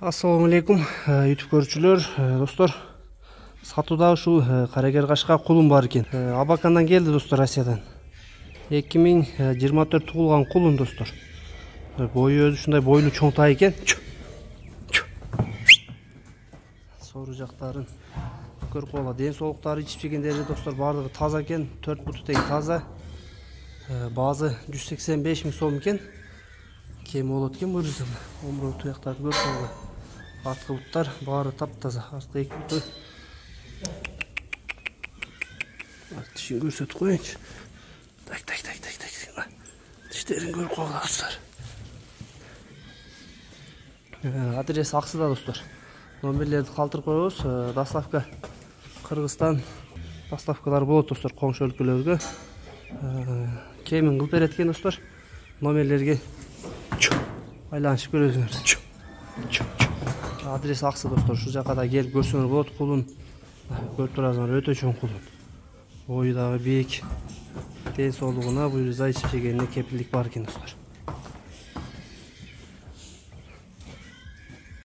Assalamu alaikum YouTube көрүүчүлөр, достор. Сатуудагы ушул карагер кашка кулум бар экен. Абакандан келди достор, Россиядан. 2024 туулган кулун достор. Бою өзү ушундай бойлуу чоңтай экен. Сору жактарын көрүп кала. Ден соолуктары, ичип жегендери достор баардыгы таза экен. 4 буту тең таза. Базы 185 миң сом экен. Кем болот экен буюрса. Омуру туяктарды көрүп кала. Артқы бұттар бары тап-таза. Артқы екі бұты. Тішін көрсетіп қойыншы. Так. Тіштерін көріп қоғыла достар. Адрес Ақсыда достар. Номерлерді қалтыр қойыңыз. Доставка Қырғызстан доставкалар болады достар, қоңшы өлкөлөргө. Кемін қылып береткен достар. Номерлерге байланышып көресіңдер. Адрес Ақсы достор, шу жаққа да келіп көрсеңер болады. Кулун көрүп турасыңар, өтө чоң кулун. Бойу дагы бийик. Ден соолугуна, буюрса ичип жегенине кепилдик бар экен достор.